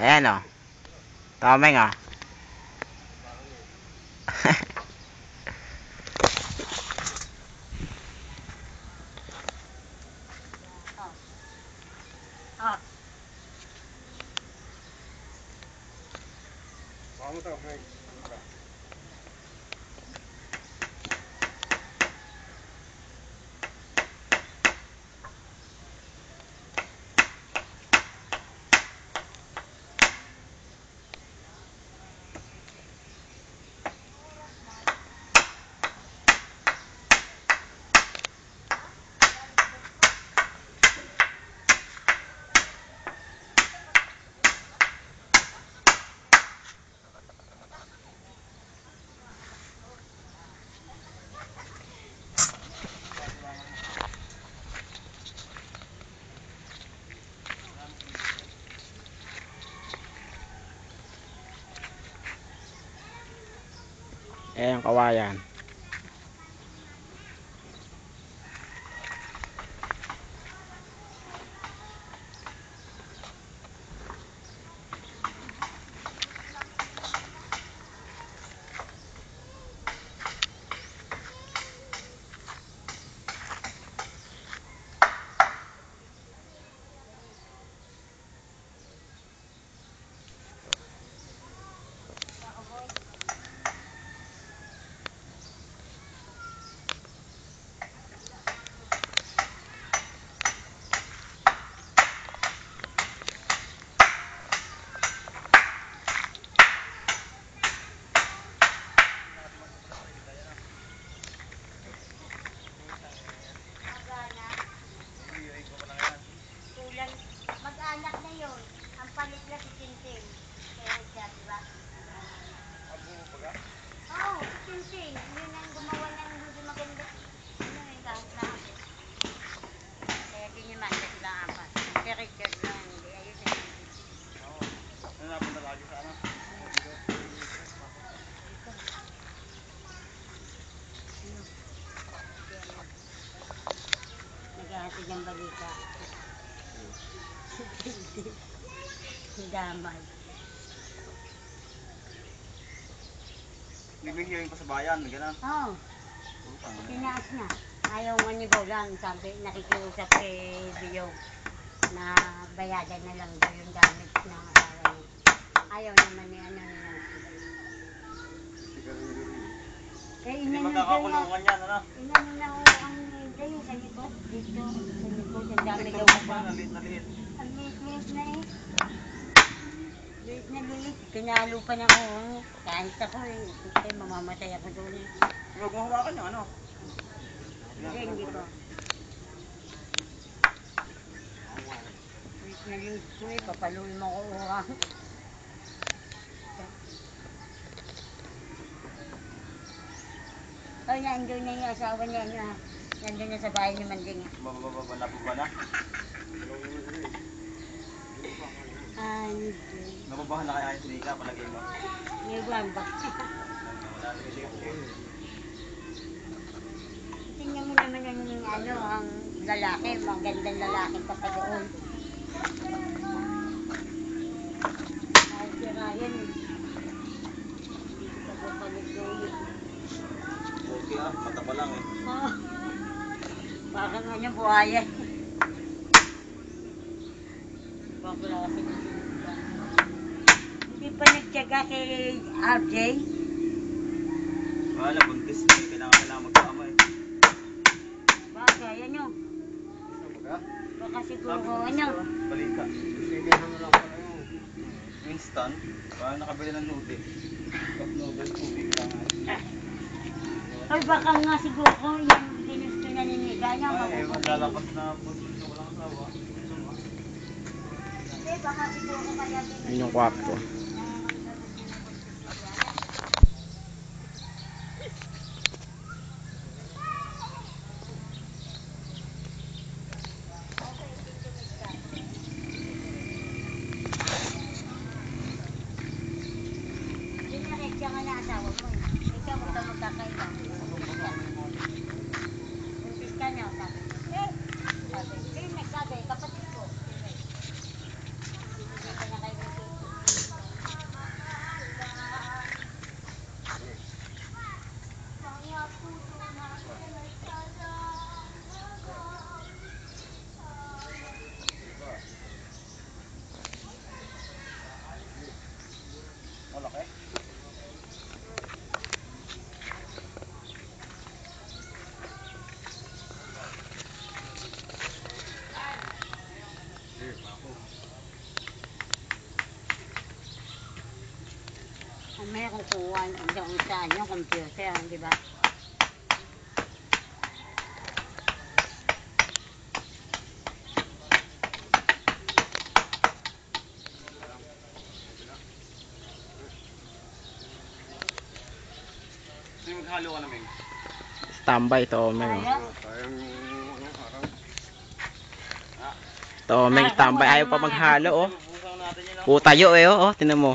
Ayan o. Tameng o. Ayan, kawayan. Mag-anak na yun. Ang palit na si Tintin. Kaya siya, diba? Oo, si Tintin. Yun ang gumawa ng hindi maganda. Ano yung lahat. Kaya din yung mandat lang apat. Si Richard lang hindi. Ayun na yun. Ano napunta lagi sa ano? Naghahatid ng balita. Damay. Hindi may hearing pa sa bayan, gano'n. Oo. Tinaas na. Ayaw nga ni Bolang, sabi, nakikiusap kay Biyog na bayadan na lang daw yung gamit ng asawa niya. Ayaw naman ni ano ni Nancy. Kaya Hindi inano magkakakulungan yan, ano? inano na ho ang hindi yung sa likod. Dito, sa likod, ang dami daw pa, ba? nalit na liit. Ang liit-liit na eh. Liit na liit. Pinalo pa na ako. Kahit ako eh. Kasi mamamatay ako doon eh. Huwag mo hawakan yung ano. Hindi ko. Liit na liit ko eh. Papaluin mo ko orang. Oh, nandun na yung asawa niya na. Nandun na sa bahay ni Manding. Bababa na. Hindi. Nababahan na kaya yung sinika, palagay mo. Nilwan ba? Wala na yung Tingnan mo naman ang ano, ang lalaki, magandang lalaki pa pa doon. Ay, si Ryan eh. Hindi ko pa papalit doon eh. okay mata pa lang eh. Oh, parang ano, buhaya. Bakla kasi nilulupa. Hindi pa nagtyaga kay RJ? Wala, buntis na kailangan magkama eh. Bagay, ano? Baka siguro, ano? Balita. Winston, parang nakabili ng noodle. Cup noodle, tubig lang. Ay, baka nga siguro yung ginusto na niniga niya. Ay, maglalabas na buntis na walang asawa. Hindi, baka siguro kaya ginusto. Yun yung kwarto. Dinaretsa nga na asawa mo. Ikaw mo ka magkakaiba. Buntis ka niya, sabi. Sabi, nagsabi, kapatid ko. Binigay ka na kay Ricky. May kukuha doon sa yung computer, di ba? Sige, maghalo ka namin. Standby, Tomeng. Kaya? Tomeng, standby. Ayaw pa maghalo, oh. Bubusan natin yun. Putayo, eh, oh. Tinan mo.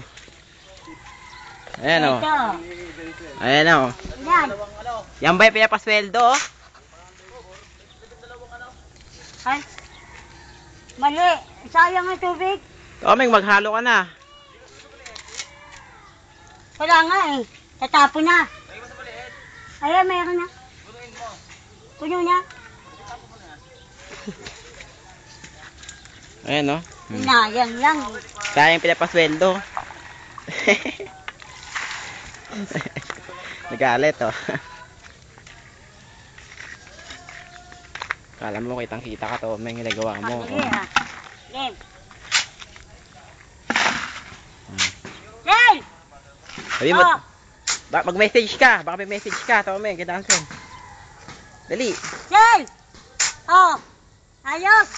Ayan, oh. Ito. Ayan, oh. Yan. Yan ba'y pinapasweldo, oh? Ay. Mali. Sayang ang tubig. Tomeng, maghalo ka na. Wala nga eh. Tatapon na. Ayan, mayroon na. Puno na. Ayan, oh. Inayang lang. Sayang pinapasweldo. Nagalit, oh. Kala mo kitang-kita ka, Tomeng, ginagawa mo. Sige Oh. ha. Game. Game! Sabi mo, Oh, mag-message ka. Baka may message ka, Tomeng, kitansin. Dali. Game! Oh, ayos.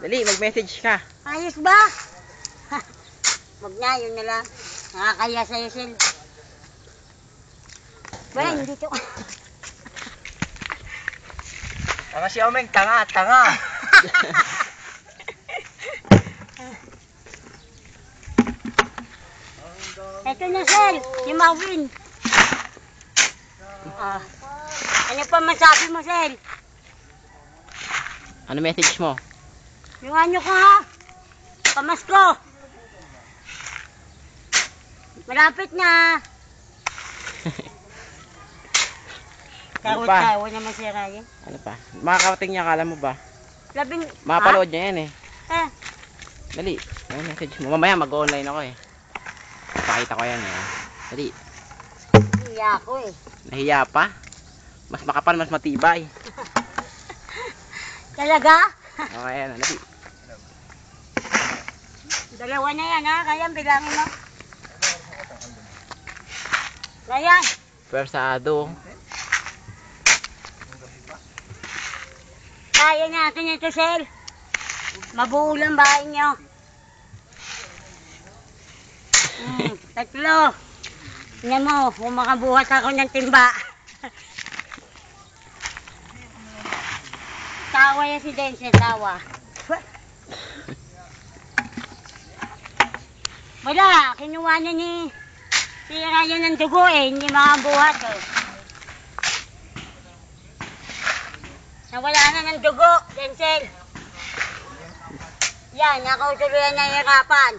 Dali, mag-message ka. Ayos ba? Wag na, yun na lang. Nakakaya sa'yo, Sil. Ben, dito. Tanga si Omeng, tanga. Ito na, Sil. Yung mawin. Ah. Ano pa masabi mo, Sil? Ano message mo? Yung ano ko, ha? Pamasko. Malapit na. Ano pa? Tawa naman si Ryan. Ano pa? Makakarating niya, akala mo ba? Labing... Makapanood niya yan, eh. Ah, Dali. Ano message mo? Mamaya mag-online ako, eh. Pakita ko yan, eh. Dali. iya ko eh. Nahiya pa? Mas makapal, mas matibay. Talaga? Okay, yan. Dali. Dalawa na yan, ha? Kaya bilangin mo. Ryan. Persado. Kaya natin ito, Sel. Mabuo lang bahay nyo. Tatlo. Tingnan mo, kung makabuhat ako ng timba. Tawa yan si Denzel, tawa. Wala, kinuha na ni Ryan ng dugo eh, hindi makabuhat eh. Nawala na ng dugo, Denzel. Yan, nakautuloy na hirapan.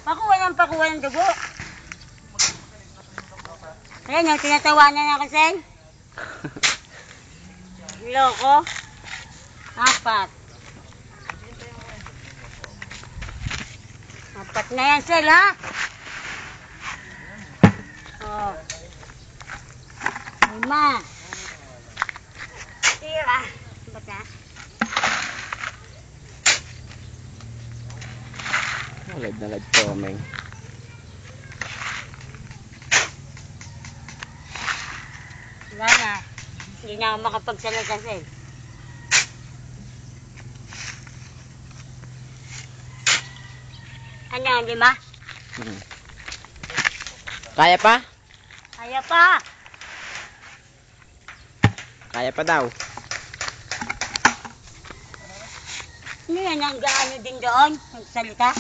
Pakuha ng dugo. Ayan, yung tinatawanan ako, Sel. Loko. 4. 4 na yan, Sel, ha? Oh. 5. Tira. Ba't na? Lad na lad, Tomeng. Wala na. Hindi na ako makapagsalita, Sel. Ano, di ba? Kaya pa? Kaya pa. Kaya pa daw. Ano yan, ang gaano din doon? Magsalita?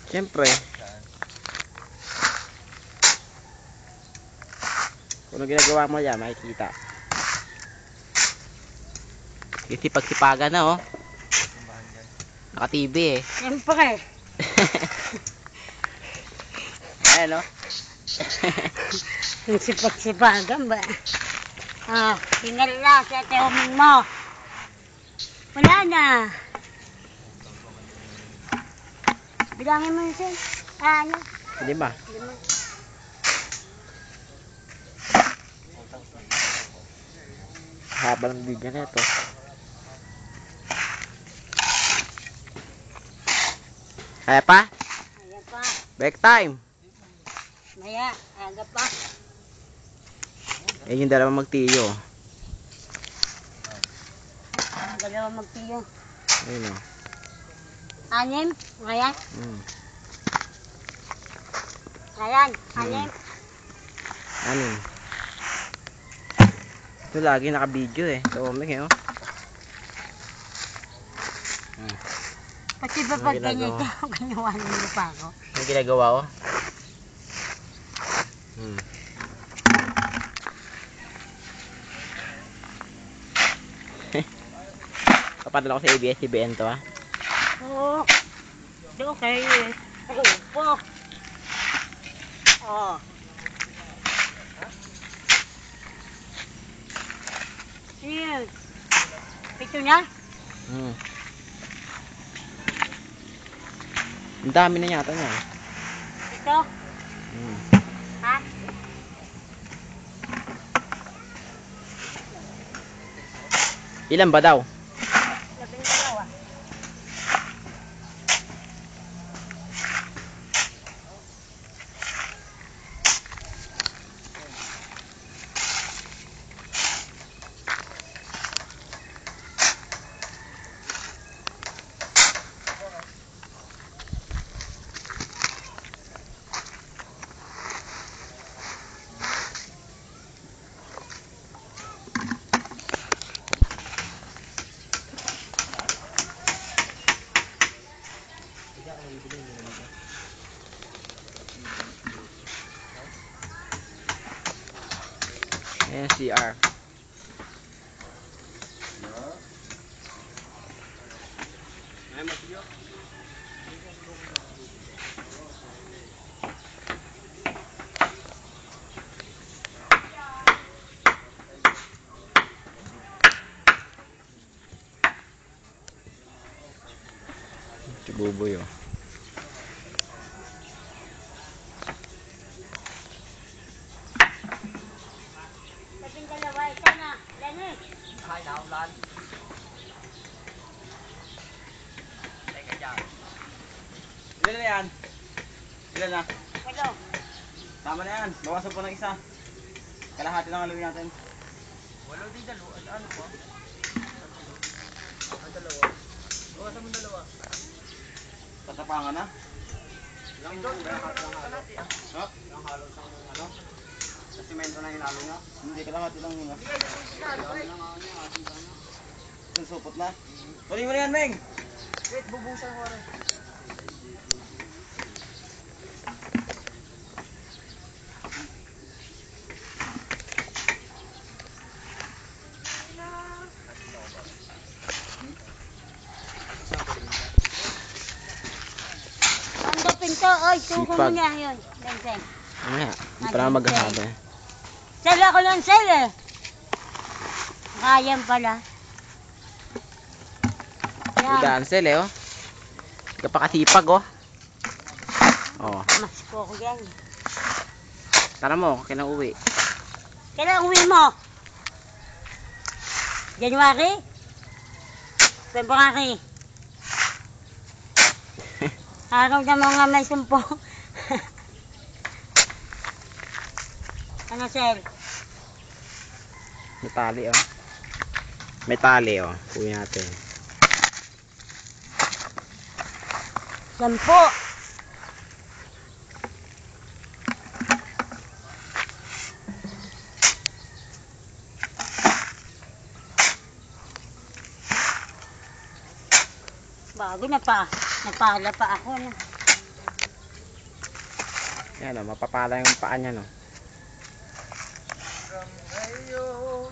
Siyempre. Kung ano ginagawa mo yan, makikita. Sipag-sipagan na, oh. Naka-TV, eh. Siyempre. Ayan, oh. Yung sipag-sipagan ba? Ah, tingnan na sa teoming mo. Wala na. Bilangin mo yun, Sel. Ano? 5. 5. Haba ng video na ito. Kaya pa? Kaya pa. Break time. Kaya, aga pa. Eh, yung dalawang magtiyo. Dalawa magtiyo. Ayun o. 6, ngayon. Hmm. Ngayon, Hmm. 6. Anin? Ito lagi naka-video eh. Ito, Omeng eh, oh. Hmm. Pati ba Ano pag ginagawa? ganito, ganawan mo pa ako. Ano ginagawa ko? Hmm. Papadala ko sa ABS-CBN to, ah. Oo. Doon kayo eh. Upo. Oo. Yun. Ito na? Hmm. Ang dami na yata niya. Ito? Hmm. Ha? Ilan ba daw? 12. Ayan, CR. Si Buboy, oh. Dalawa, ito na. Lani. Ay, naulan. Teka dyan. Ilan na yan? Ilan na? Hello. Tama na yan. Bawasan po ng isa. Kalahati ng alawin natin. Wala din dalawa. Ano po? Ang dalawa. Bawasan mo dalawa. Tatapangan na? Ilang kalahati ah. Ha? Ilang halo sa ano? Sa simento na hinalo nyo? Hindi, kalahati lang yun ah. Susupot na? Tuloy mo na yan, Meng! Wait, bubusan ko rin. Ang pinto, oy, suko mo Sipag. niya yun. Benseng. Mamaya, hindi pa naman maghasabi. Sell ako ng sell eh. Kayang pala. Yan. Cancel eh, oh. Hindi ka pa kasipag, oh. Oh. Mas ko yan. Tara mo, kailang uwi. Kailan uwi mo? January? February? Araw na mga may sumpo. Ano, sir? May tali, oh. May tali, oh. Uwi natin. 10. Bago na pa. Napala pa ako. No? Yan, oh. Mapapala yung paa niya, no. Ayun.